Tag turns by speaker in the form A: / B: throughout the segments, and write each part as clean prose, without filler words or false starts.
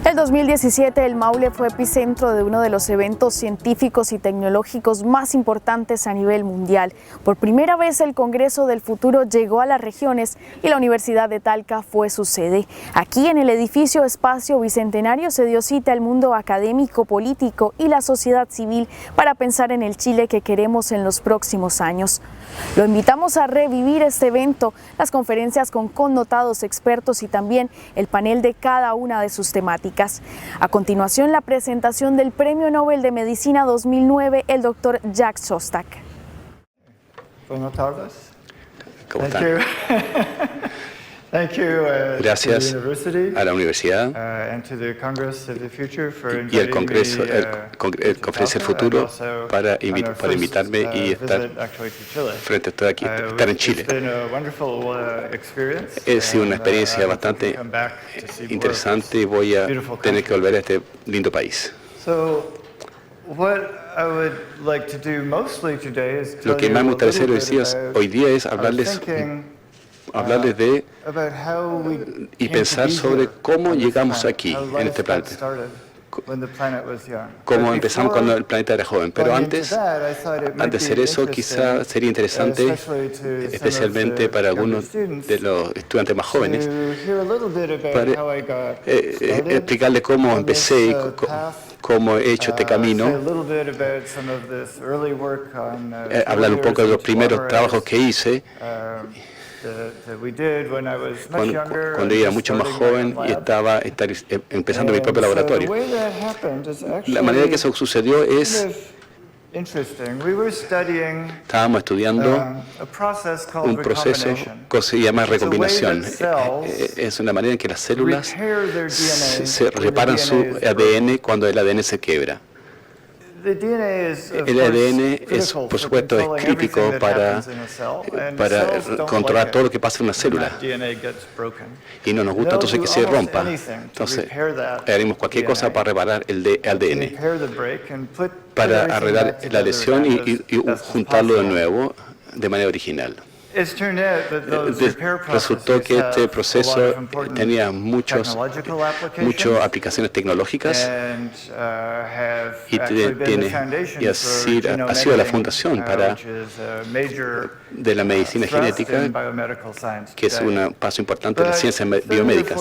A: En 2017, el Maule fue epicentro de uno de los eventos científicos y tecnológicos más importantes a nivel mundial. Por primera vez, el Congreso del Futuro llegó a las regiones y la Universidad de Talca fue su sede. Aquí, en el edificio Espacio Bicentenario, se dio cita al mundo académico, político y la sociedad civil para pensar en el Chile que queremos en los próximos años. Lo invitamos a revivir este evento, las conferencias con connotados expertos y también el panel de cada una de sus temáticas. A continuación, la presentación del Premio Nobel de Medicina 2009, el Dr. Jack Szostak.
B: Buenas tardes.
C: ¿Cómo están? Gracias a la universidad y al Congreso, el Conferencia del Futuro para invitarme y estar frente a esto aquí, estar en Chile. Ha sido una experiencia bastante interesante y voy a tener que volver a este lindo país. Lo que más me gustaría hacer hoy día es hablarles de y pensar sobre cómo llegamos aquí, en este planeta. Cómo empezamos cuando el planeta era joven. Pero antes de hacer eso, quizá sería interesante, especialmente para algunos de los estudiantes más jóvenes, para explicarles cómo empecé y cómo he hecho este camino, hablar un poco de los primeros trabajos que hice, cuando era mucho más joven y estaba empezando mi propio laboratorio. La manera que eso sucedió es, estábamos estudiando un proceso que se llama recombinación. Es una manera en que las células se reparan su ADN cuando el ADN se quiebra. El ADN es, por supuesto, es crítico para controlar todo lo que pasa en una célula. Y no nos gusta entonces que se rompa. Entonces, haremos cualquier cosa para reparar el ADN, para arreglar la lesión y juntarlo de nuevo de manera original. Resultó que este proceso tenía muchas aplicaciones tecnológicas y ha sido la fundación de la medicina genética, que es un paso importante de las ciencias biomédicas.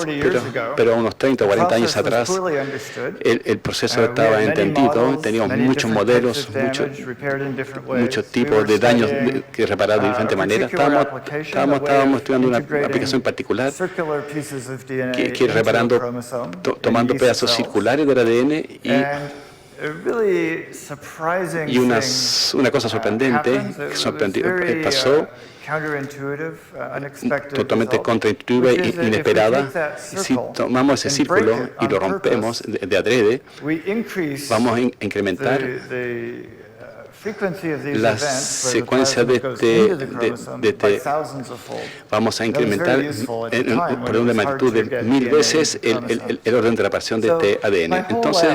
C: Pero unos 30 o 40 años atrás el proceso estaba entendido, teníamos muchos modelos, muchos tipos de daños que reparar de diferentes maneras. Estábamos estudiando una aplicación particular que reparando, tomando pedazos circulares del ADN y una cosa sorprendente pasó, totalmente contraintuitiva e inesperada. Si tomamos ese círculo y lo rompemos de adrede, vamos a incrementar la secuencia vamos a incrementar por una magnitud de 1000 veces el orden de reparación de este ADN. Entonces,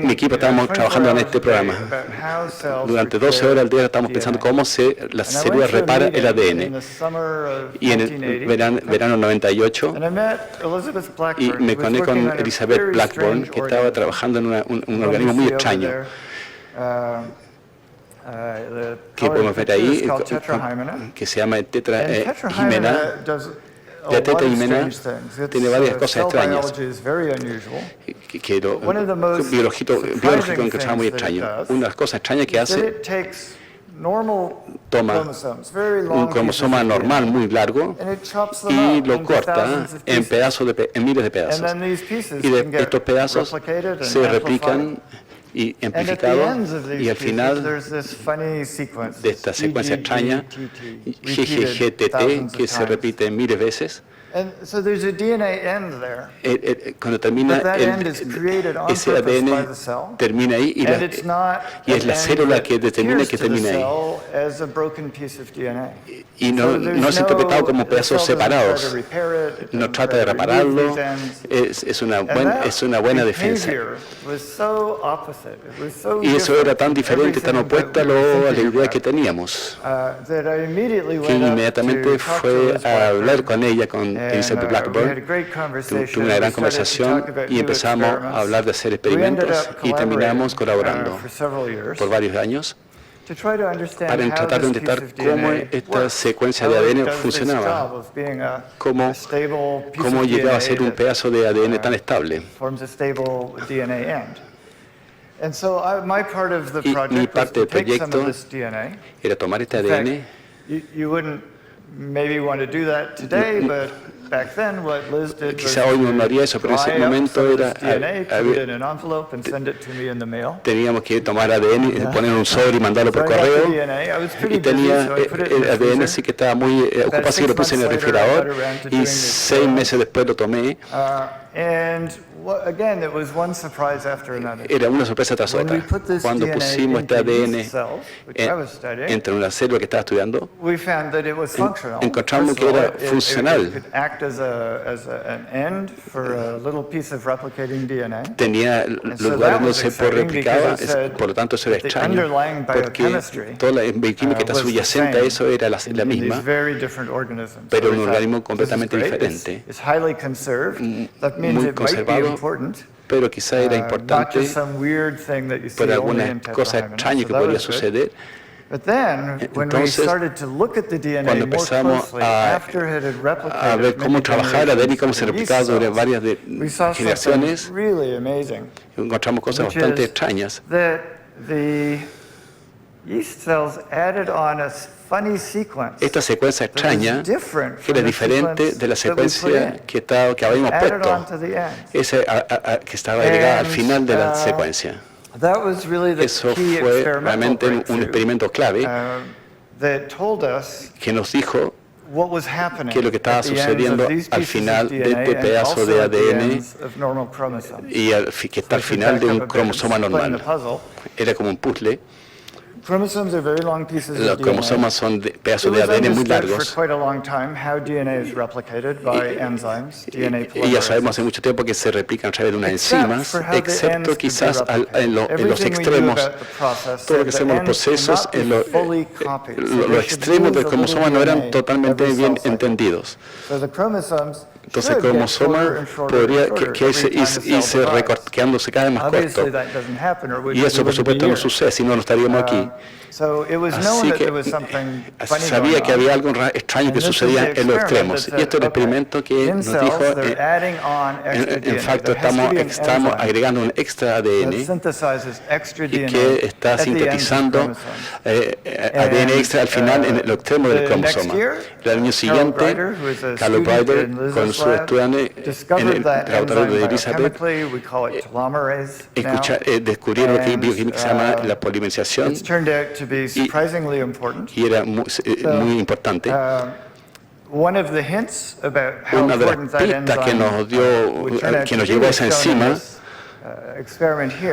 C: mi equipo estábamos trabajando en este programa. Durante 12 horas al día estamos pensando cómo la célula repara el ADN. Y en el verano 98, y me conecté con Elizabeth Blackburn, que estaba trabajando en un organismo muy extraño, que podemos ver ahí, que se llama tetrahimena. La tetrahimena tiene varias cosas extrañas, que biológico encontramos muy extraño. Una de las cosas extrañas que hace, toma un cromosoma normal muy largo y lo corta en pedazos, en miles de pedazos. Y estos pedazos se replican y amplificado, y al final de esta secuencia extraña, GGGTT, que se repite miles de veces. Cuando termina ese ADN termina ahí y es la célula que determina que termina ahí. Y no es interpretado como pedazos separados. No trata de repararlo. Es una buena defensa. Y eso era tan diferente, tan opuesta a la idea que teníamos, que inmediatamente fue a hablar con ella, con Elizabeth Blackburn. Tuve una gran conversación y empezamos a hablar de hacer experimentos y terminamos colaborando por varios años para tratar de entender cómo esta secuencia de ADN funcionaba, cómo llegaba a ser un pedazo de ADN tan estable. Y mi parte del proyecto era tomar este ADN. Quizá hoy no haría eso, pero en ese momento teníamos que tomar ADN, poner un sobre y mandarlo por correo. Y tenía el ADN, así que estaba muy ocupado, así que lo puse en el refrigerador y 6 meses después lo tomé. Era una sorpresa tras otra. Cuando pusimos este ADN entre una célula que estaba estudiando, encontramos que era funcional. Tenía lugar donde se replicaba, por lo tanto eso era extraño, porque toda la bioquímica que está subyacente a eso era la misma, pero un organismo completamente diferente, muy conservado, pero quizá era importante por algunas cosas extrañas que podría suceder. Entonces, cuando empezamos a ver cómo trabajaba el ADN y cómo se replicaba sobre varias generaciones, encontramos cosas bastante extrañas. Esta secuencia extraña era diferente de la secuencia que habíamos puesto, esa que estaba agregada al final de la secuencia. Eso fue realmente un experimento clave que nos dijo que lo que estaba sucediendo al final de este pedazo de ADN y que está al final de un cromosoma normal. Era como un puzzle. Los cromosomas son pedazos de ADN muy largos. Y ya sabemos hace mucho tiempo que se replican a través de unas enzimas, excepto quizás en los extremos. Todo lo que hacemos los procesos, los extremos del cromosoma no eran totalmente bien entendidos. Entonces el cromosoma podría irse quedándose cada vez más corto. Y eso por supuesto no sucede, si no, no estaríamos aquí. Así que sabía que había algo extraño que sucedía en los extremos. Y esto es el experimento que nos dijo, en facto estamos agregando un extra ADN y que está sintetizando ADN extra al final en el extremo del cromosoma. El año siguiente, Carl Breider, con sus estudiantes en el laboratorio de Elizabeth, descubrieron lo que en bioquímica se llama la polimerización. Y era muy importante. Una de las pistas que nos llevó a esa enzima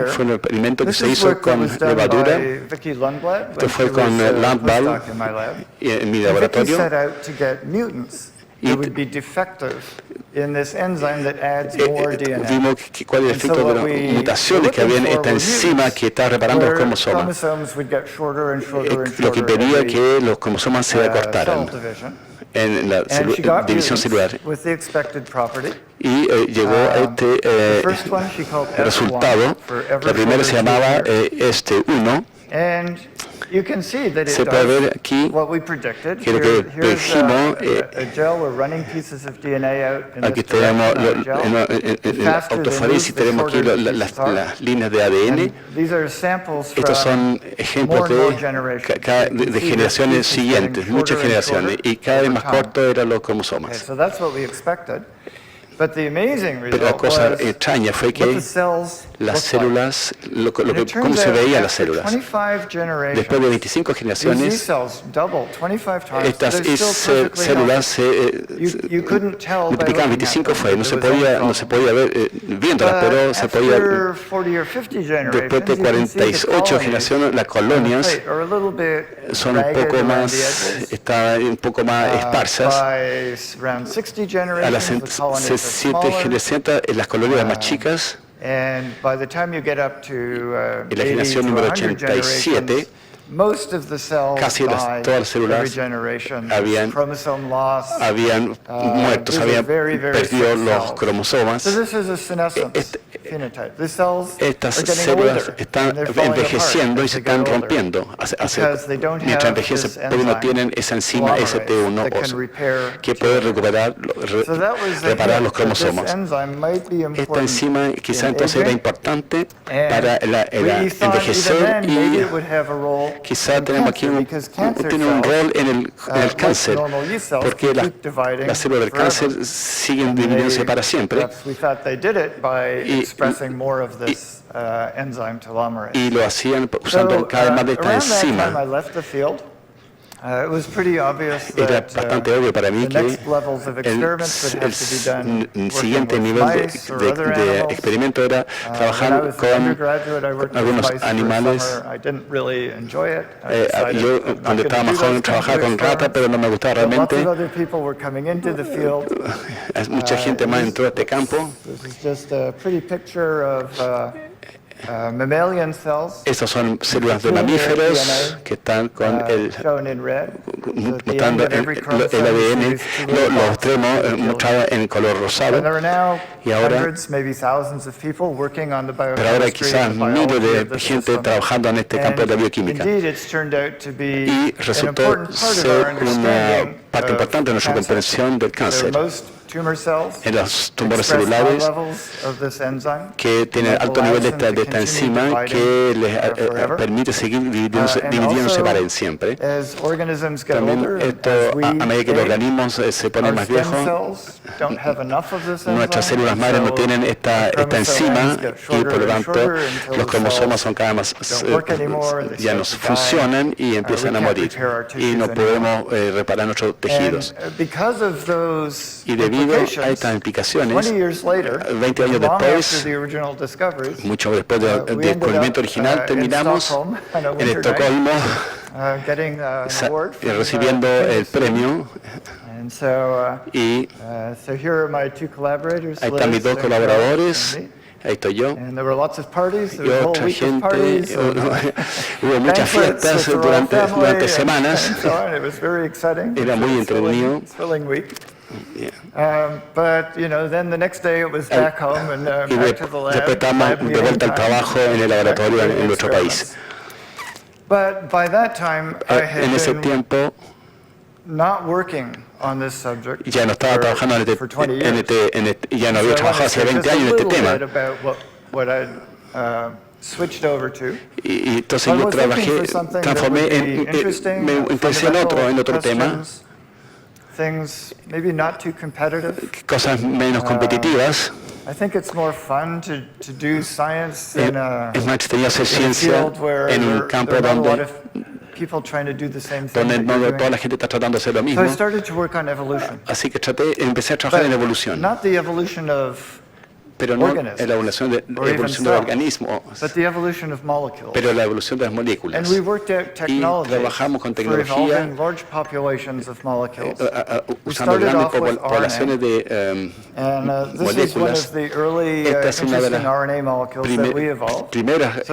C: fue un experimento que se hizo con levadura. Esto fue con Lundblad en mi laboratorio. Y vimos cuál era el efecto de las mutaciones que había en esta enzima que estaba reparando los cromosomas, lo que impedía que los cromosomas se acortaran en la división celular. Y llegó a este resultado. La primera se llamaba Este1. Se puede ver aquí que lo que predijimos, aquí tenemos en la autofaresis, tenemos aquí las líneas de ADN. Estos son ejemplos de generaciones siguientes, muchas generaciones, y cada vez más cortos eran los cromosomas. Pero la cosa extraña fue que las células, cómo se veían las células. Después de 25 generaciones, estas células se multiplicaban 25 veces. No se podía ver viéndolas, pero se podía. Después de 48 generaciones, las colonias son un poco más, estaban un poco más esparsas. A las 7 las colonias más chicas, en la generación número 87, casi todas las células habían muerto, habían perdido los cromosomas. Estas células están envejeciendo y se están rompiendo mientras envejecen, porque no tienen esa enzima ST1 que puede reparar los cromosomas. Esta enzima quizá entonces era importante para envejecer y quizá tenemos aquí tiene un rol en el cáncer, porque las células del cáncer siguen dividiéndose para siempre. Y lo hacían usando cada vez más de esta enzima. Era bastante obvio para mí que el siguiente nivel de experimento era trabajar con algunos animales. Yo cuando estaba más joven trabajaba con ratas, pero no me gustaba realmente. Mucha gente más entró a este campo. Estas son células de mamíferos que están con mostrando el ADN, los extremos mostrados en color rosado. Y ahora, pero ahora hay quizás miles de gente trabajando en este campo de la bioquímica. Y resultó ser una parte importante de nuestra comprensión del cáncer. En los tumores celulares que tienen alto nivel de esta enzima que les permite seguir dividiéndose para siempre. También esto, a medida que los organismos se ponen más viejos, nuestras células madres no tienen esta enzima y por lo tanto los cromosomas son cada vez más, ya no funcionan y empiezan a morir y no podemos reparar nuestros tejidos. Y debido a estas implicaciones, 20 años después, mucho después del descubrimiento original, terminamos en Estocolmo recibiendo el premio. Y ahí están mis dos colaboradores. Ahí estoy yo. Y otra gente. Hubo muchas fiestas durante semanas. Era muy entretenido. Y después estábamos de vuelta al trabajo en el laboratorio en nuestro país. En ese tiempo ya no estaba trabajando ya no había trabajado hace 20 años en este tema. Y entonces yo me interesé en otro tema. Cosas menos competitivas. Es más entretenido hacer ciencia en un campo donde toda la gente está tratando de hacer lo mismo. Así que empecé a trabajar en evolución. Pero no en la evolución del organismo, pero la evolución de las moléculas. Y trabajamos con tecnología usando grandes poblaciones de moléculas. Esta es una de las primeras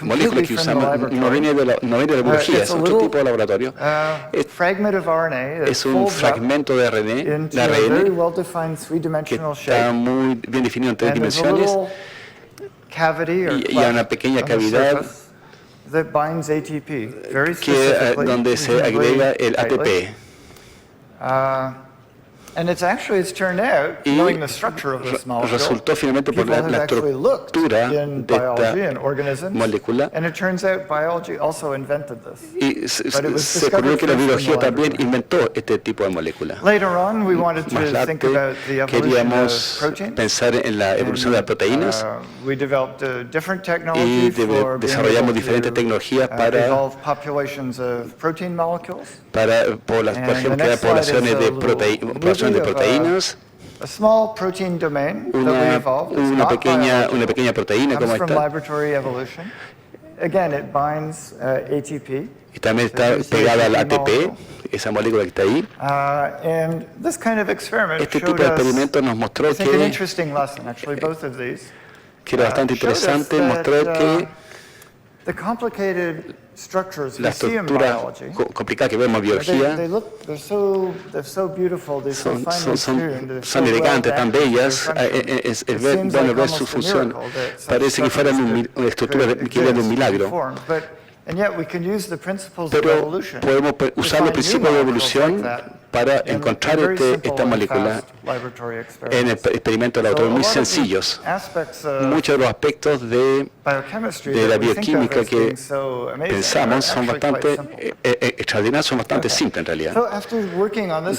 C: moléculas que usamos. No viene de la biología, es otro tipo de laboratorio. Es un fragmento de ARN, que está muy bien definido en 3 dimensiones y hay una pequeña cavidad donde se agrega el ATP. Y resultó finalmente por la estructura de esta molécula. Y se ocurrió que la biología también inventó este tipo de molécula. Más tarde queríamos pensar en la evolución de las proteínas y desarrollamos diferentes tecnologías para por ejemplo, crear poblaciones de proteínas. Una pequeña proteína como esta. Y también está pegada al ATP, esa molécula que está ahí. Este tipo de experimento nos mostró que era bastante interesante, mostró que la estructura complicada que vemos en biología son elegantes, tan bellas, es bueno ver su función. Parece que fueran una estructura que viene de un milagro. Pero podemos usar los principios de evolución para encontrar esta molécula en experimentos de laboratorio muy sencillos. Muchos de los aspectos de la bioquímica que pensamos son bastante extraordinarios, son bastante simples en realidad.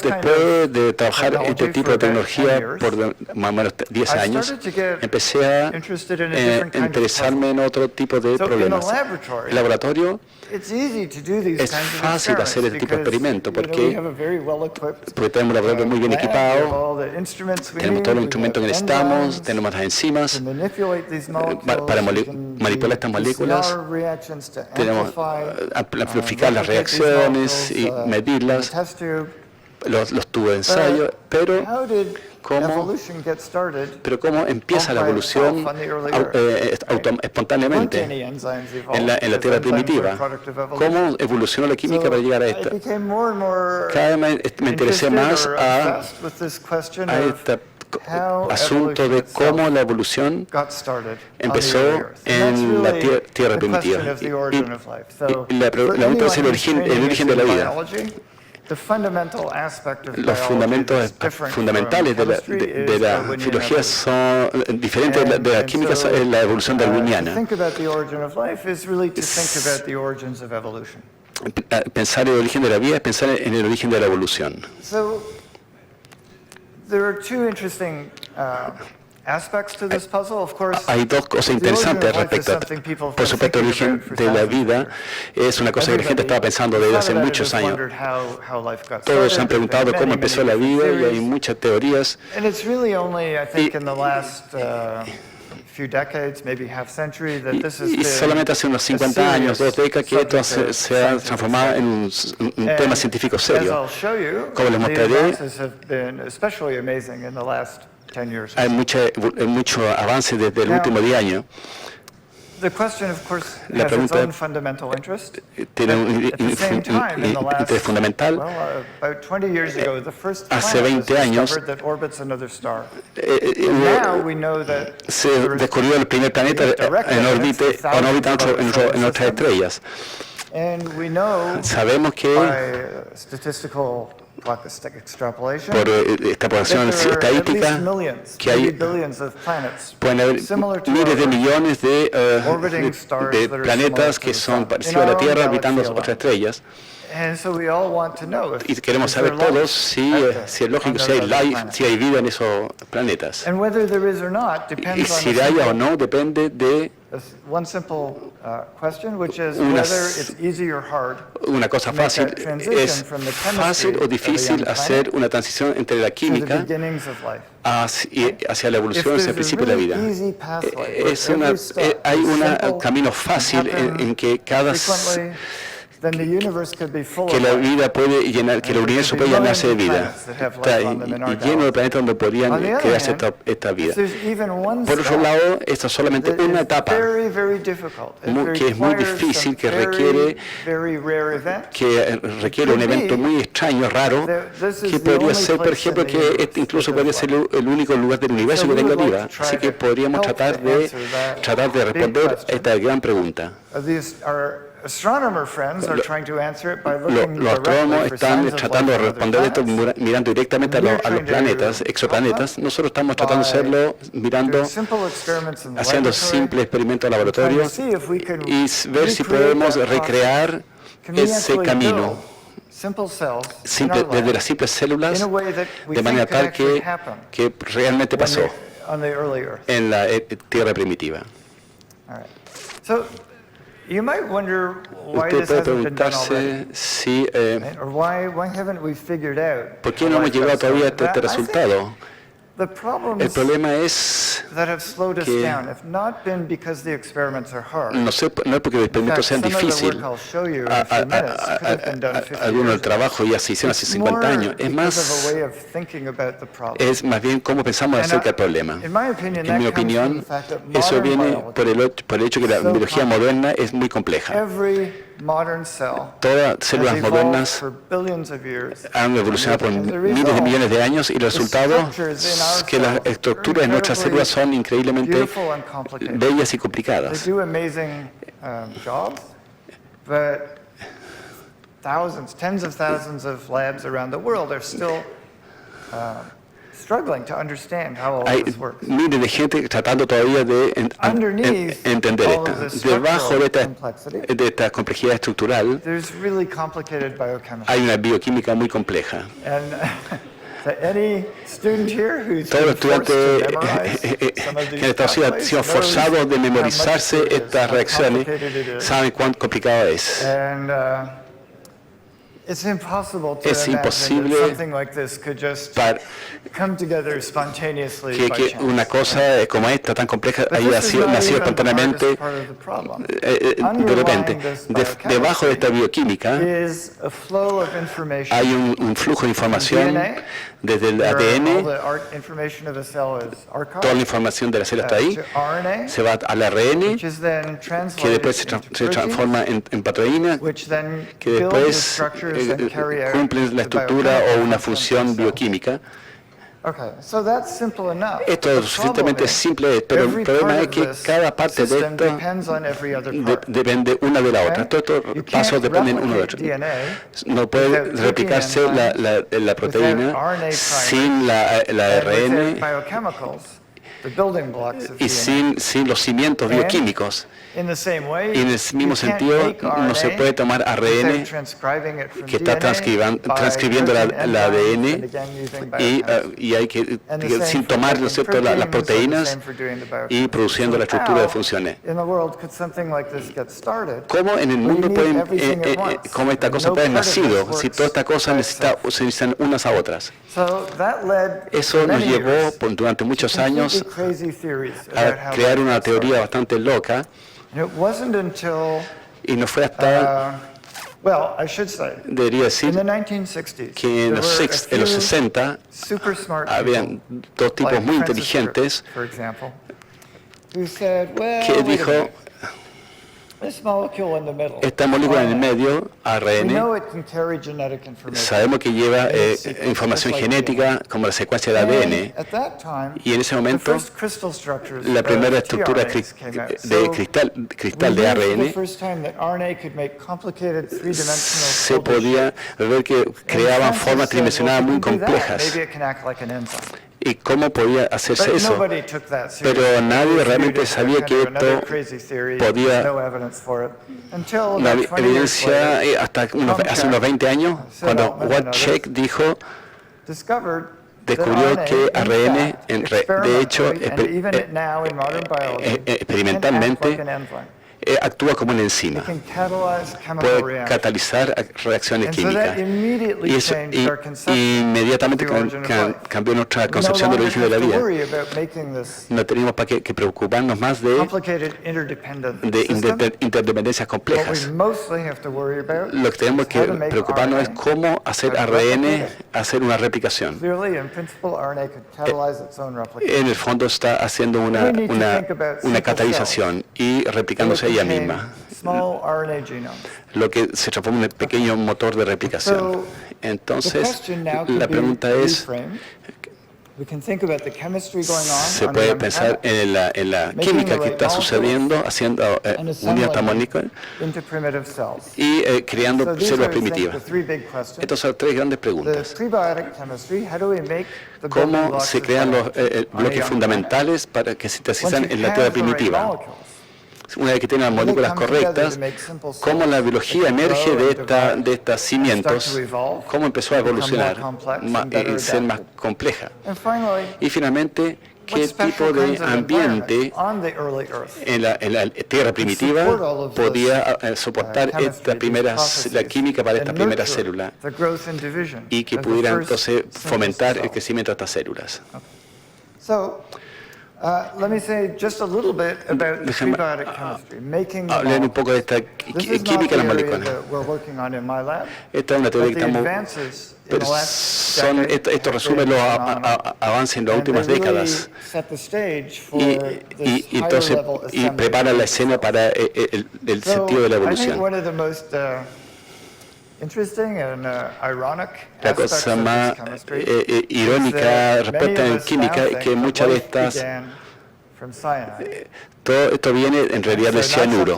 C: Después de trabajar en este tipo de tecnología por más o menos 10 años, empecé a interesarme en otro tipo de problemas. En el laboratorio es fácil hacer este tipo de experimentos porque tenemos un laboratorio muy bien equipado, tenemos todos los instrumentos que necesitamos, tenemos las enzimas para manipular estas moléculas, tenemos amplificar las reacciones y medirlas, los tubos de ensayo, pero ¿cómo empieza la evolución espontáneamente en la Tierra primitiva? ¿Cómo evolucionó la química para llegar a esta? Cada vez me interesé más a este asunto de cómo la evolución empezó en la Tierra primitiva. Y la pregunta es el origen de la vida. Los fundamentos fundamentales de la filología son diferentes de la química, en la evolución darwiniana. Pensar en el origen de la vida es pensar en el origen de la evolución. Hay dos cosas interesantes respecto a, por supuesto, el origen de la vida. Es una cosa que la gente estaba pensando desde hace muchos años. Todos se han preguntado cómo empezó la vida y hay muchas teorías. Y solamente hace unos 50 años, 2 décadas, que esto se ha transformado en un tema científico serio. Como les mostraré, hay mucho avance desde el último 10 años. La pregunta tiene un interés fundamental. Hace 20 años se descubrió el primer planeta en órbita en otras estrellas. Sabemos que por extrapolación estadística que pueden haber miles de millones de planetas que son parecidos a la Tierra orbitando otras estrellas. Y queremos saber todos si es lógico, si hay vida en esos planetas. Y si hay o no depende de una cosa fácil. ¿Es fácil o difícil hacer una transición entre la química hacia la evolución, hacia el principio de la vida? Hay un camino fácil en que que la vida puede llenar, que el universo puede llenarse de vida. Está lleno de planetas donde podrían crearse esta vida. Por otro lado, esta es solamente una etapa que es muy difícil, que requiere un evento muy extraño, raro, que podría ser, por ejemplo, que este incluso podría ser el único lugar del universo que tenga vida. Así que podríamos tratar de responder a esta gran pregunta. Los astrónomos están tratando de responder esto mirando directamente a los planetas, exoplanetas. Nosotros estamos tratando de hacerlo mirando, haciendo simples experimentos de laboratorio y ver si podemos recrear ese camino desde las simples células de manera tal que realmente pasó en la Tierra primitiva. Usted puede preguntarse si ¿por qué no hemos llegado todavía a este resultado? El problema es que no es porque los experimentos sean difíciles. Algunos del trabajo ya se hicieron hace 50 años. Es más bien cómo pensamos acerca del problema. En mi opinión, eso viene por el hecho que la biología moderna es muy compleja. Todas células modernas han evolucionado por miles de millones de años y el resultado es que las estructuras de nuestras células son increíblemente bellas y complicadas.
B: Tens of thousands of labs around the world are still
C: Hay miles de gente tratando todavía de entender esto. Debajo de esta complejidad estructural hay una bioquímica muy compleja. Todos los estudiantes que han sido forzados de memorizarse estas reacciones saben cuán complicado es. Es imposible que una cosa como esta, tan compleja, haya nacido espontáneamente de repente. Debajo de esta bioquímica hay un flujo de información desde el ADN. Toda la información de la célula está ahí. Se va al ARN, que después se transforma en proteína, que después cumplen la estructura o una función bioquímica. Esto es suficientemente simple, pero el problema es que cada parte de esto depende una de la otra. Todos estos pasos dependen uno de otro. No puede replicarse la proteína sin la ARN y sin los cimientos bioquímicos. Y en el mismo sentido, no se puede tomar ARN que está transcribiendo el ADN y hay que sin tomar, ¿no es cierto?, las proteínas y produciendo la estructura de funciones. ¿Cómo en el mundo cómo esta cosa puede haber nacido si todas estas cosas se necesitan unas a otras? Eso nos llevó durante muchos años a crear una teoría bastante loca. Y no fue hasta, debería decir, que en los 60 habían dos tipos muy inteligentes que dijo, esta molécula en el medio, ARN, sabemos que lleva información genética como la secuencia de ADN, y en ese momento la primera estructura de cristal de ARN se podía ver que creaban formas tridimensionales muy complejas. ¿Y cómo podía hacerse eso? Pero nadie realmente sabía que esto podía... La evidencia hasta hace unos 20 años, cuando Wattcheck descubrió que ARN, de hecho, experimentalmente, actúa como una enzima, puede catalizar reacciones químicas. Y eso inmediatamente cambió nuestra concepción del origen de la vida. No tenemos para qué preocuparnos más de interdependencias complejas. Lo que tenemos que preocuparnos es cómo hacer ARN hacer una replicación. En el fondo está haciendo una catalización y replicándose ella misma, lo que se transforma en un pequeño motor de replicación. Entonces, la pregunta es, Se puede pensar en la química que está sucediendo, haciendo unión armónica y creando células primitivas. Estas son tres grandes preguntas. ¿Cómo se crean los bloques fundamentales para que se sintetizan en la tierra primitiva? Una vez que tienen las moléculas correctas, cómo la biología emerge de estos cimientos, cómo empezó a evolucionar y ser más compleja. Y finalmente, qué tipo de ambiente en la tierra primitiva podía soportar la química para esta primera célula y que pudiera entonces fomentar el crecimiento de estas células. Déjame hablar un poco de esta química de las moléculas. Esta es una teoría que estamos... Pero esto resume los avances en las últimas décadas y entonces prepara la escena para el sentido de la evolución. La cosa más irónica respecto a la química es que muchas de estas, todo esto viene en realidad del cianuro.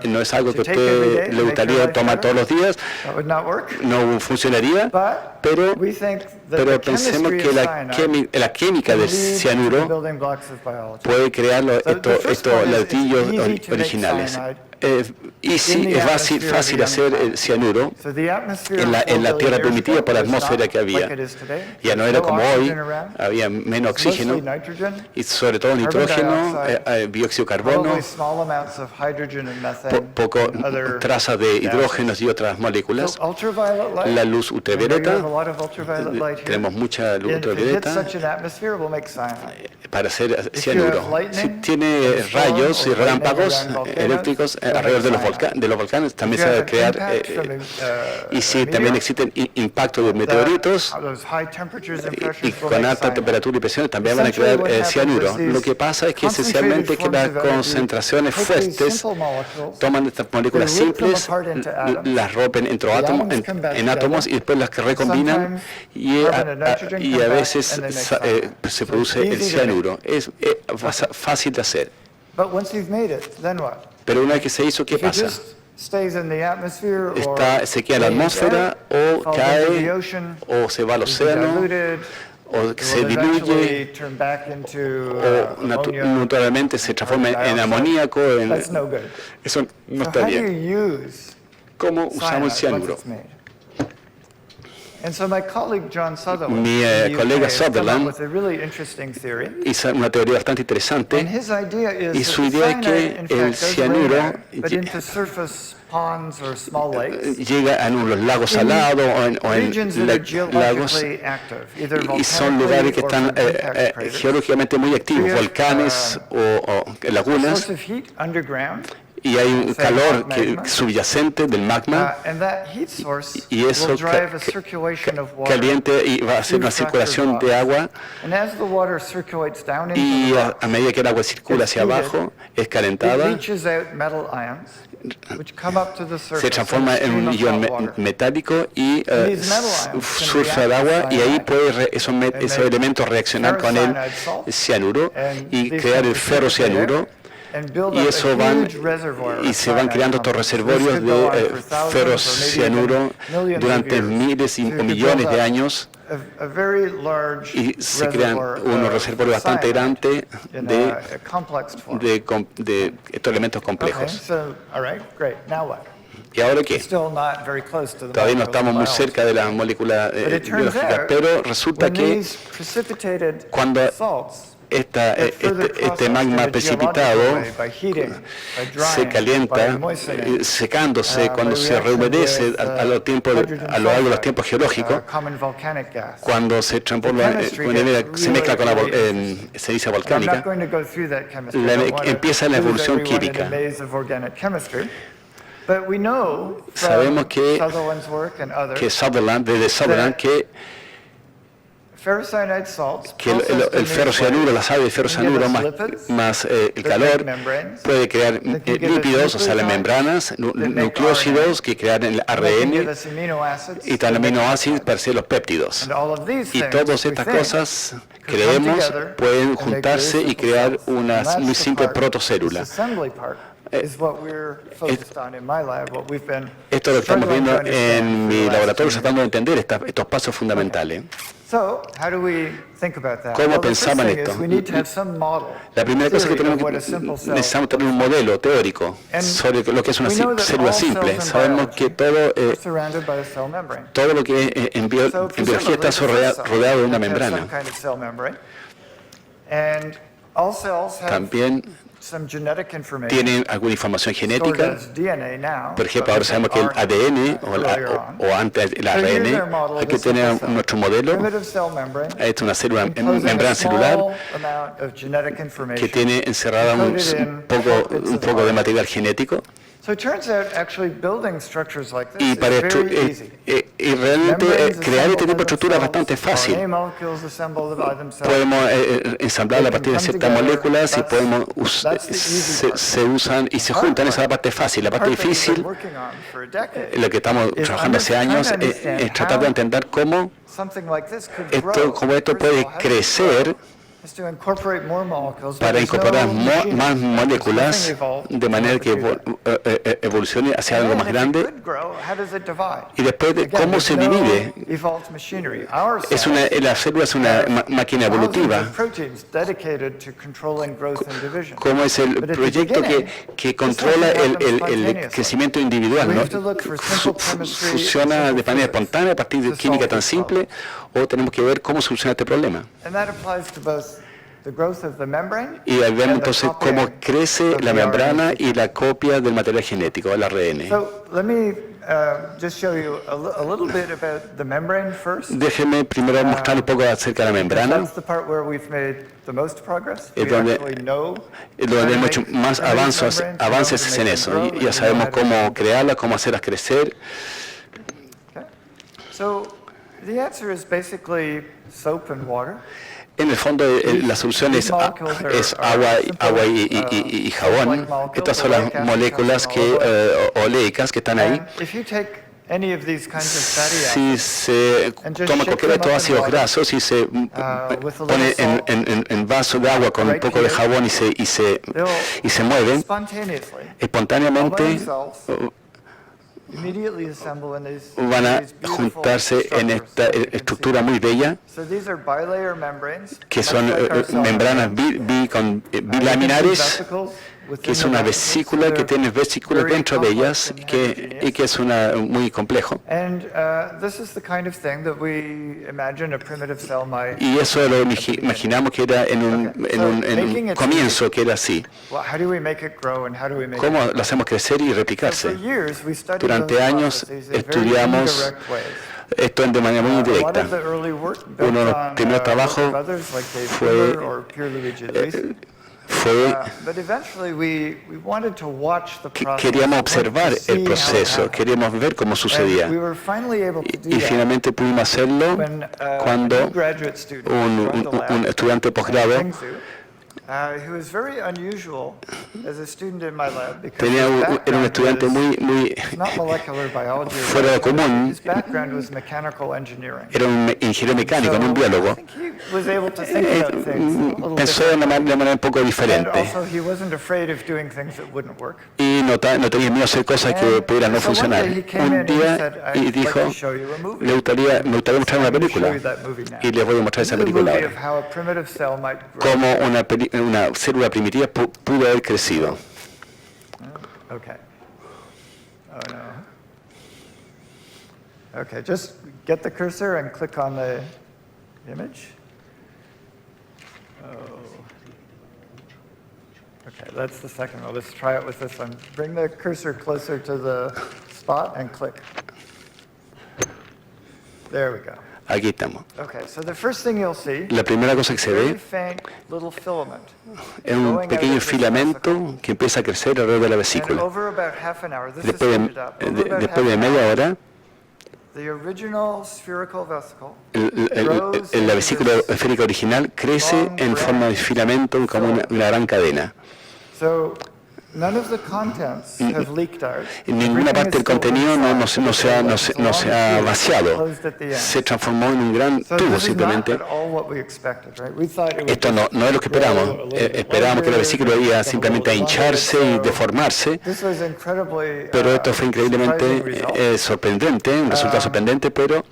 C: No es algo que a usted le gustaría tomar todos los días, no funcionaría, pero pensemos que la química del cianuro puede crear estos ladrillos originales. Y sí, es fácil hacer el cianuro en la tierra primitiva por la atmósfera que había. Ya no era como hoy, había menos oxígeno y sobre todo nitrógeno, dióxido de carbono, poco trazas de hidrógenos y otras moléculas. La luz ultravioleta, tenemos mucha luz ultravioleta para hacer cianuro. Si tiene rayos y relámpagos eléctricos alrededor de los volcanes, también se va a crear, y si también existen impactos de meteoritos y con alta temperatura y presión, también van a crear cianuro. Lo que pasa es que esencialmente que las concentraciones fuertes toman estas moléculas simples, las rompen en átomos y después las que recombinan y a veces se produce el cianuro. Es fácil de hacer. Pero una vez que se hizo, ¿qué pasa? Se queda en la atmósfera o cae o se va al océano o se diluye o naturalmente se transforma en amoníaco. Eso no está bien. ¿Cómo usamos el cianuro? Mi colega Sutherland hizo una teoría bastante interesante y su idea es que el cianuro llega a los lagos salados o en lagos y son lugares que están geológicamente muy activos, volcanes o lagunas. Y hay un calor subyacente del magma y eso caliente y va a hacer una circulación de agua y a medida que el agua circula hacia abajo es calentada, se transforma en un ion metálico y surfa el agua y ahí puede esos elementos reaccionar con el cianuro y crear el ferrocianuro. Y eso se van creando estos reservorios de ferrocianuro durante miles y millones de años y se crean unos reservorios bastante grandes de estos elementos complejos. ¿Y ahora qué? Todavía no estamos muy cerca de la molécula biológica, pero resulta que cuando este magma precipitado se calienta, secándose cuando se rehumedece a lo largo de los tiempos geológicos, cuando se transforma, se mezcla con la ceniza volcánica, empieza la evolución química. Sabemos que Sutherland, que que el ferrocianuro, la sal de ferrocianuro más el calor puede crear lípidos, o sea, las membranas, nucleósidos que crean el ARN y también aminoácidos para hacer los péptidos. Y todas estas cosas, creemos, pueden juntarse y crear una muy simple protocélula. Esto lo estamos viendo en mi laboratorio, tratando de entender estos pasos fundamentales. ¿Cómo pensamos en esto? La primera cosa que necesitamos tener un modelo teórico sobre lo que es una célula simple. Sabemos que todo lo que es en biología está rodeado de una membrana. También tienen alguna información genética. Por ejemplo, ahora sabemos que el ADN o antes el ARN, aquí tenemos nuestro modelo. Esta es una célula, membrana celular que tiene encerrada un poco de material genético. Y realmente crear este tipo de estructura es bastante fácil. Podemos ensamblarla a partir de ciertas moléculas y se usan y se juntan. Esa es la parte fácil. La parte difícil, lo que estamos trabajando hace años, es tratar de entender cómo esto puede crecer para incorporar más moléculas de manera que evolucione hacia algo más grande. Y después de cómo se divide. La célula es una máquina evolutiva. Como es el proyecto que controla el crecimiento individual, ¿no? Funciona de manera espontánea a partir de química tan simple, o tenemos que ver cómo solucionar este problema. Y vemos entonces cómo crece la membrana y la copia del material genético, el ARN. Déjeme primero mostrar un poco acerca de la membrana. Es donde hemos hecho más avances en eso. Y ya sabemos cómo crearla, cómo hacerlas crecer. En el fondo, la solución es agua y jabón. Estas son las moléculas oleicas que están ahí. Si se toma cualquiera de estos ácidos grasos y se pone en vaso de agua con un poco de jabón y se mueven, espontáneamente van a juntarse en esta estructura muy bella, que son membranas bilaminares, que es una vesícula que tiene vesículas dentro de ellas y que es muy complejo. Y eso lo imaginamos que era en un comienzo, que era así. ¿Cómo lo hacemos crecer y replicarse? Durante años estudiamos esto de manera muy indirecta. Uno de los primeros trabajos queríamos observar el proceso, queríamos ver cómo sucedía. Y finalmente pudimos hacerlo cuando un estudiante de posgrado era un estudiante muy fuera de común. Era un ingeniero mecánico, no un biólogo. Pensó de una manera un poco diferente. Y no tenía miedo a hacer cosas que pudieran no funcionar. Un día dijo, me gustaría mostrar una película. Y les voy a mostrar esa película ahora. Como una célula primitiva pudo haber crecido.
B: Okay. Oh no. Okay, just get the cursor and click on the image. Oh. Okay, that's the second one. Let's try it with this one. Bring the cursor closer to the spot and click. There we go.
C: Aquí estamos.
B: Okay, so the first thing you'll see,
C: la primera cosa que se ve es un pequeño filamento que empieza a crecer alrededor de la vesícula. Después de media hora, La vesícula esférica original crece en forma de filamento como una gran cadena. En ninguna parte del contenido no se ha vaciado, se transformó en un gran tubo simplemente. Esto no es lo que esperamos. Esperábamos que la vesícula iba simplemente a hincharse y deformarse, pero esto fue increíblemente sorprendente, un resultado sorprendente, pero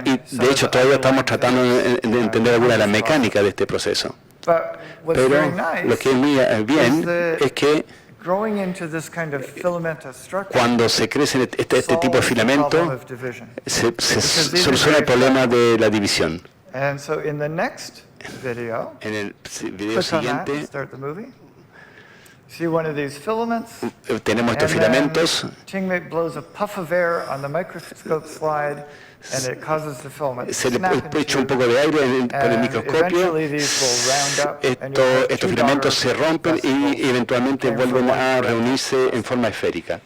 C: y de hecho todavía estamos tratando de entender alguna de las mecánicas de este proceso. Pero lo que es muy bien es que cuando se crece este tipo de filamento, se soluciona el problema de la división. En el video siguiente tenemos estos filamentos. Se le echa un poco de aire por el microscopio. Estos filamentos se rompen y eventualmente vuelven a reunirse en forma esférica.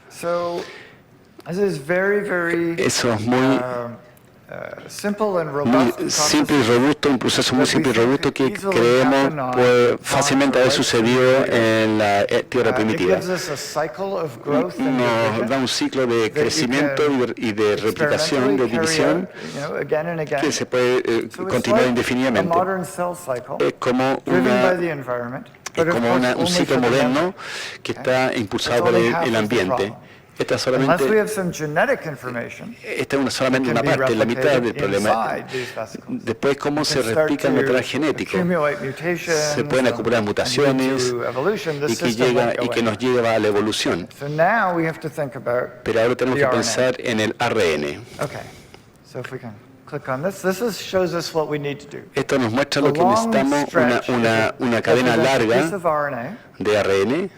C: Eso es muy simple y robusto, un proceso muy simple y robusto que creemos puede fácilmente haber sucedido en la Tierra primitiva. Nos da un ciclo de crecimiento y de replicación, de división, que se puede continuar indefinidamente. Es como un ciclo moderno que está impulsado por el ambiente. Esta es solamente una parte, la mitad del problema. Después, cómo se replica el material genético. Se pueden acumular mutaciones y que nos lleva a la evolución. Pero ahora tenemos que pensar en el ARN. Esto nos muestra lo que necesitamos, una cadena larga de ARN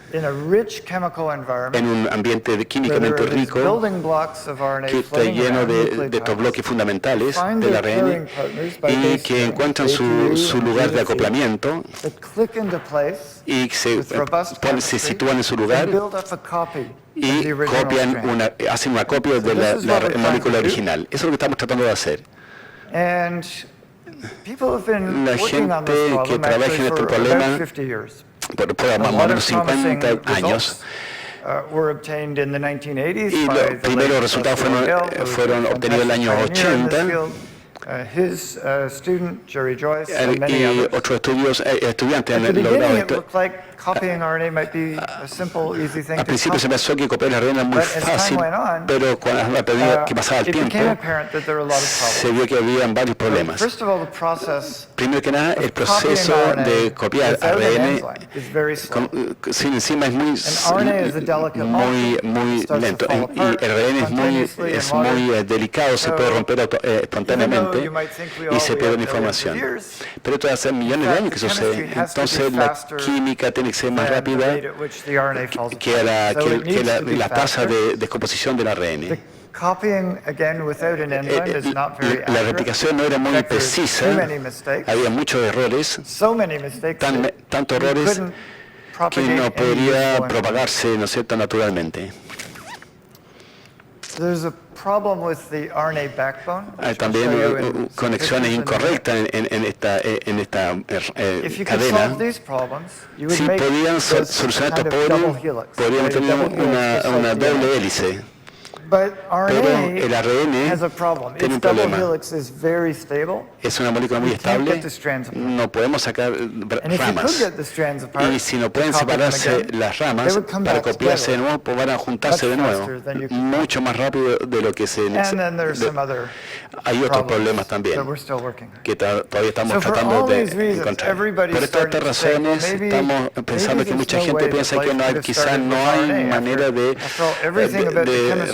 C: en un ambiente químicamente rico que está lleno de estos bloques fundamentales del ARN y que encuentran su lugar de acoplamiento y se sitúan en su lugar y hacen una copia de la molécula original. Eso es lo que estamos tratando de hacer. La gente que trabaja en este problema por más o menos 50 años y los primeros resultados fueron obtenidos en el año 80 y otros estudiantes han logrado esto. Al principio se pensó que copiar el ARN era muy fácil, pero a medida que pasaba el tiempo, se vio que había varios problemas. Primero que nada, el proceso de copiar ARN sin enzima es muy lento. Y el ARN es muy delicado, se puede romper espontáneamente y se pierde la información. Pero esto hace millones de años que sucede. Entonces la química tiene que ser más rápida que la tasa de descomposición del ARN. La replicación no era muy precisa, había muchos errores, tantos errores que no podría propagarse, ¿no es cierto?, naturalmente. Hay también conexiones incorrectas en esta cadena. Si podían solucionar estos problemas, podríamos tener una doble hélice. Pero el ARN tiene un problema. Es una molécula muy estable, no podemos sacar ramas. Y si no pueden separarse las ramas para copiarse de nuevo, pues van a juntarse de nuevo, mucho más rápido de lo que se necesita. Hay otros problemas también que todavía estamos tratando de encontrar. Por estas razones estamos pensando que mucha gente piensa que quizás no hay manera de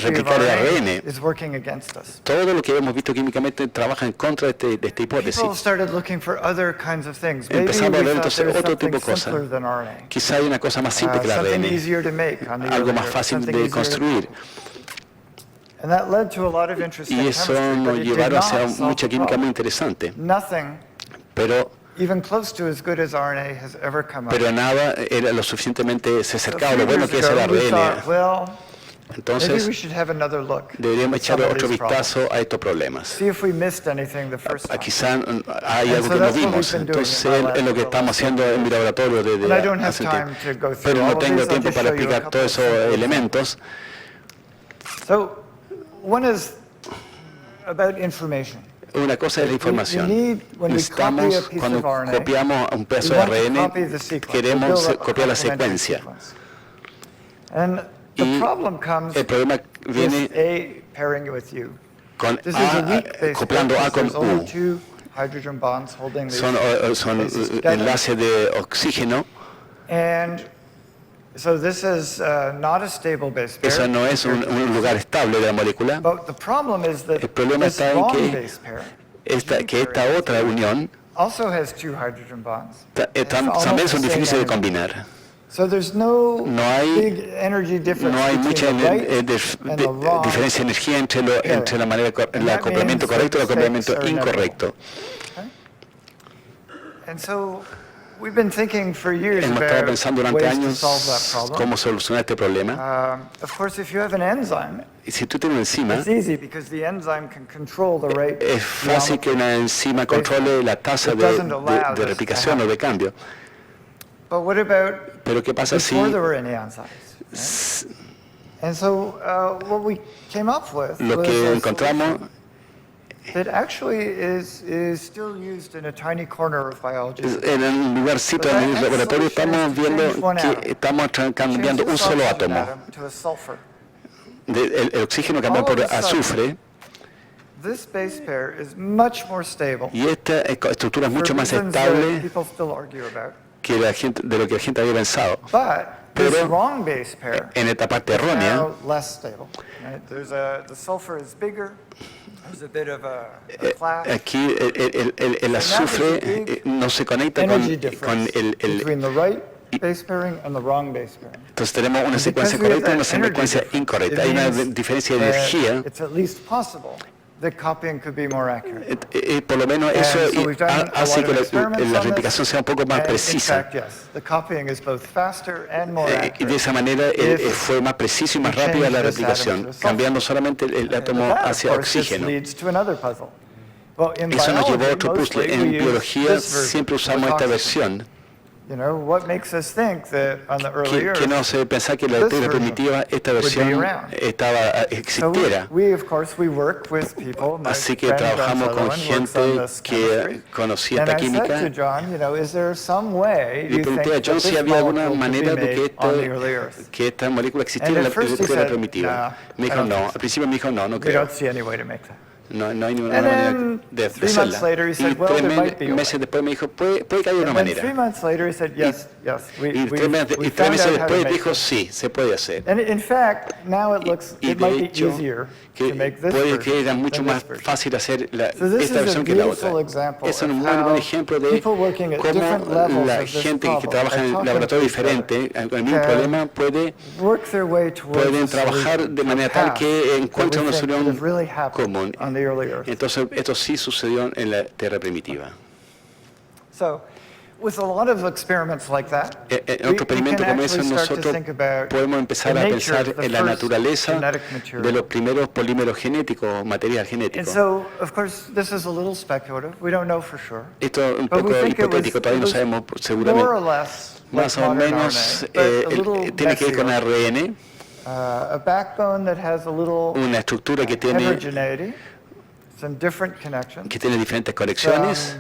C: replicar el ARN. Todo lo que hemos visto químicamente trabaja en contra de esta hipótesis. Empezamos a ver entonces otro tipo de cosas. Quizá hay una cosa más simple que el ARN, algo más fácil de construir. Y eso nos llevaron hacia mucha química muy interesante. Pero nada era lo suficientemente acercado a lo bueno que es el ARN. Entonces, deberíamos echar otro vistazo a estos problemas. Quizá hay algo que no vimos. Entonces, es lo que estamos haciendo en mi laboratorio desde hace tiempo. Pero no tengo tiempo para explicar todos esos elementos. Una cosa es la información. Necesitamos, cuando copiamos un pedazo de ARN, queremos copiar la secuencia. Y el problema viene con acoplando A con U. Son enlaces de oxígeno. Eso no es un lugar estable de la molécula. El problema está en que esta otra unión también son difíciles de combinar. No hay mucha diferencia de energía entre el acoplamiento correcto y el acoplamiento incorrecto. Hemos estado pensando durante años cómo solucionar este problema. Y si tú tienes una enzima, es fácil que una enzima controle la tasa de replicación o de cambio. Pero ¿qué pasa si lo que encontramos en un lugarcito en el laboratorio estamos viendo que estamos cambiando un solo átomo? El oxígeno cambió por azufre. Y esta estructura es mucho más estable que de lo que la gente había pensado. Pero en esta parte errónea, aquí el azufre no se conecta con el entonces tenemos una secuencia correcta y una secuencia incorrecta. Hay una diferencia de energía. Por lo menos eso hace que la replicación sea un poco más precisa. Y de esa manera fue más preciso y más rápida la replicación, cambiando solamente el átomo hacia oxígeno. Eso nos llevó a otro puzzle. En biología siempre usamos esta versión. Que nos hace pensar que la teoría primitiva, esta versión existiera. Así que trabajamos con gente que conocía esta química. Le pregunté a John si había alguna manera de que esta molécula existiera en la teoría primitiva. Me dijo no. Al principio me dijo no creo. No hay ninguna manera de hacerla. Y 3 meses después me dijo, puede que haya una manera. Y 3 meses después dijo, sí, se puede hacer. Y de hecho, puede que era mucho más fácil hacer esta versión que la otra. Es un muy buen ejemplo de cómo la gente que trabaja en laboratorio diferente, con el mismo problema, pueden trabajar de manera tal que encuentren una solución común. Entonces, esto sí sucedió en la Tierra primitiva. En otro experimento como ese, nosotros podemos empezar a pensar en la naturaleza de los primeros polímeros genéticos, material genético. Esto es un poco hipotético, todavía no sabemos seguramente. Más o menos tiene que ver con ARN, una estructura que tiene diferentes conexiones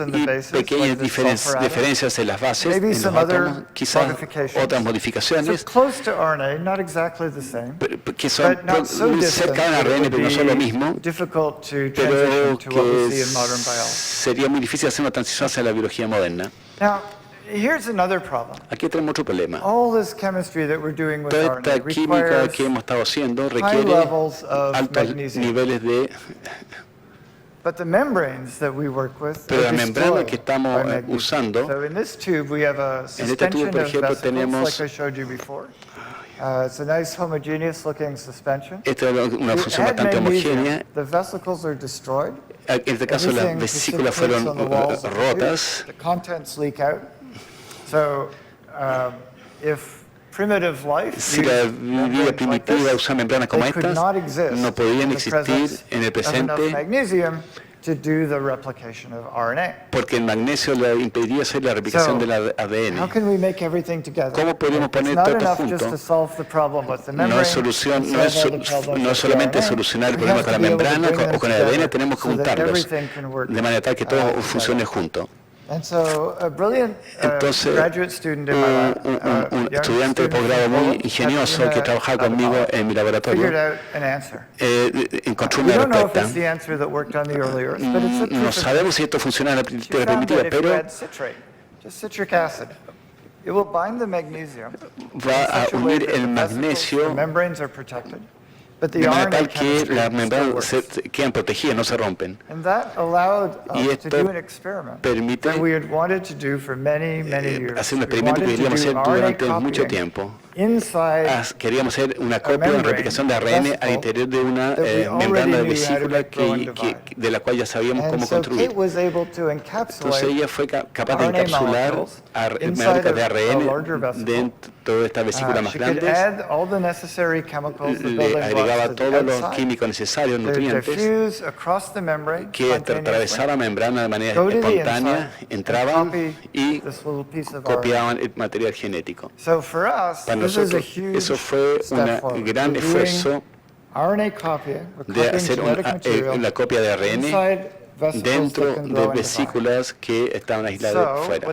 C: y pequeñas diferencias en las bases, en los átomos, quizás otras modificaciones que son muy cerca del ARN, pero no son lo mismo, pero que sería muy difícil hacer una transición hacia la biología moderna. Aquí tenemos otro problema. Toda esta química que hemos estado haciendo requiere altos niveles de... Pero la membrana que estamos usando, en este tubo, por ejemplo, tenemos... Esta es una función bastante homogénea. En este caso, las vesículas fueron rotas. Si la vida primitiva usaba membranas como estas, no podían existir en el presente porque el magnesio le impediría hacer la replicación del ADN. ¿Cómo podemos poner todo esto junto? No es solamente solucionar el problema con la membrana o con el ADN, tenemos que juntarlos de manera tal que todo funcione junto. Entonces, un estudiante de posgrado muy ingenioso que trabajaba conmigo en mi laboratorio encontró una respuesta. No sabemos si esto funciona en la pintura primitiva, pero va a unir el magnesio de manera tal que las membranas quedan protegidas, no se rompen. Y esto permite hacer un experimento que queríamos hacer durante mucho tiempo. Queríamos hacer una copia, una replicación de ARN al interior de una membrana de vesícula de la cual ya sabíamos cómo construir. Entonces ella fue capaz de encapsular moléculas de ARN dentro de estas vesículas más grandes. Le agregaba todos los químicos necesarios, nutrientes, que atravesaban la membrana de manera espontánea, entraban y copiaban el material genético. Para nosotros eso fue un gran esfuerzo de hacer una copia de ARN dentro de vesículas que estaban aisladas fuera.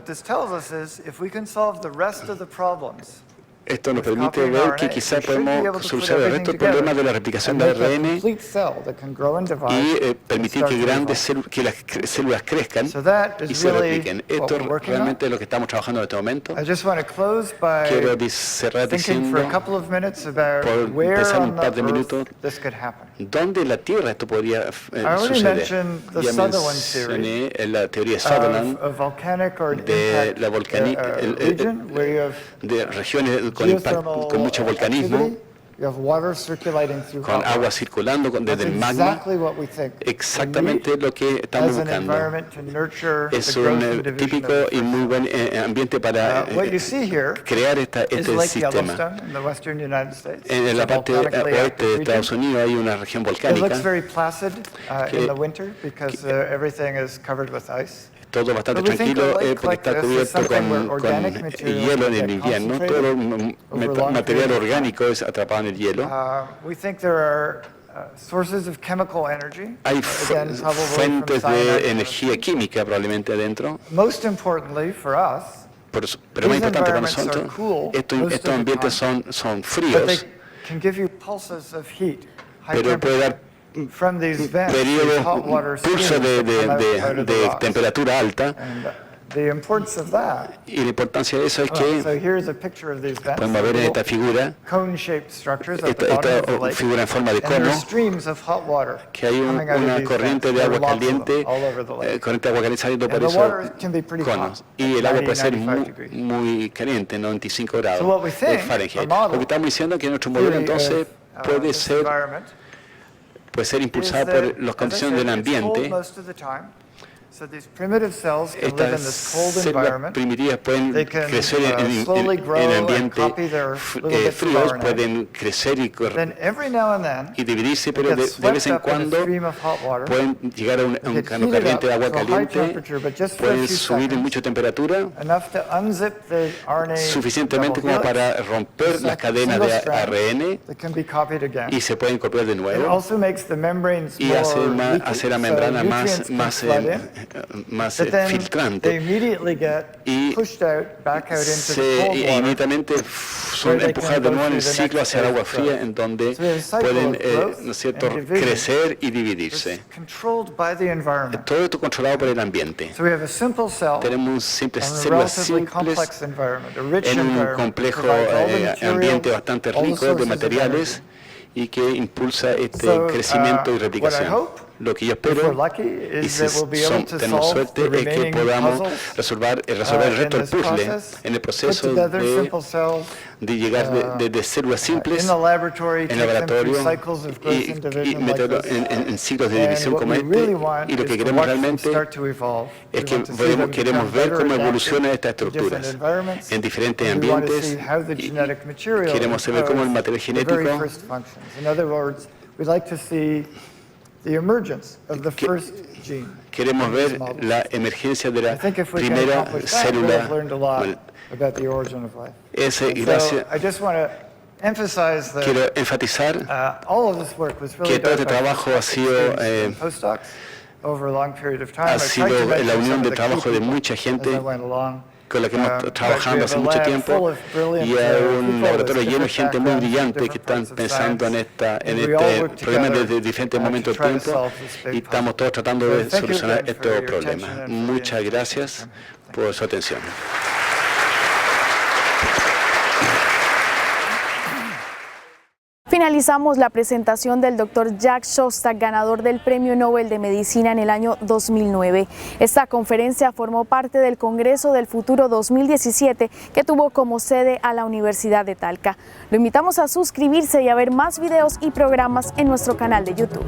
C: Esto nos permite ver que quizás podemos solucionar el resto del problema de la replicación de ARN y permitir que las células crezcan y se repliquen. Esto realmente es lo que estamos trabajando en este momento. Quiero cerrar diciendo, por pensar un par de minutos, ¿dónde en la Tierra esto podría suceder? Ya mencioné la teoría de Sutherland de la de regiones con mucho volcanismo, con agua circulando desde el magma. Exactamente lo que estamos buscando. Es un típico y muy buen ambiente para crear este sistema. En la parte oeste de Estados Unidos hay una región volcánica todo bastante tranquilo porque está cubierto con hielo en el invierno. Todo el material orgánico es atrapado en el hielo. Hay fuentes de energía química probablemente adentro. Pero más importante para nosotros, estos ambientes son fríos, pero puede dar periodos, pulsos de temperatura alta. Y la importancia de eso es que podemos ver en esta figura, esta figura en forma de cono, que hay una corriente de agua caliente, saliendo por esos conos. Y el agua puede ser muy caliente, 95 grados de Fahrenheit. Lo que estamos diciendo es que nuestro modelo entonces puede ser impulsado por las condiciones del ambiente. Estas células primitivas pueden crecer en ambientes fríos, pueden crecer y dividirse, pero de vez en cuando pueden llegar a un canal caliente de agua caliente, pueden subir en mucha temperatura, suficientemente como para romper las cadenas de ARN y se pueden copiar de nuevo y hace la membrana más filtrante y inmediatamente son empujadas de nuevo en el ciclo hacia el agua fría en donde pueden ¿no es cierto? Crecer y dividirse. Todo esto controlado por el ambiente. Tenemos un células simples en un complejo ambiente bastante rico de materiales y que impulsa este crecimiento y replicación. Lo que yo espero, y si tenemos suerte, es que podamos resolver el resto del puzzle en el proceso de llegar de células simples en laboratorio y meterlo en ciclos de división como este. Y lo que queremos realmente es que queremos ver cómo evolucionan estas estructuras en diferentes ambientes. Y queremos saber cómo el material genético queremos ver la emergencia de la primera célula. Quiero enfatizar que todo este trabajo ha sido la unión de trabajo de mucha gente con la que hemos trabajado hace mucho tiempo, y hay un laboratorio lleno de gente muy brillante que están pensando en este problema desde diferentes momentos del tiempo, y estamos todos tratando de solucionar estos problemas. Muchas gracias por su atención.
A: Finalizamos la presentación del Dr. Jack Szostak, ganador del Premio Nobel de Medicina en el año 2009. Esta conferencia formó parte del Congreso del Futuro 2017, que tuvo como sede a la Universidad de Talca. Lo invitamos a suscribirse y a ver más videos y programas en nuestro canal de YouTube.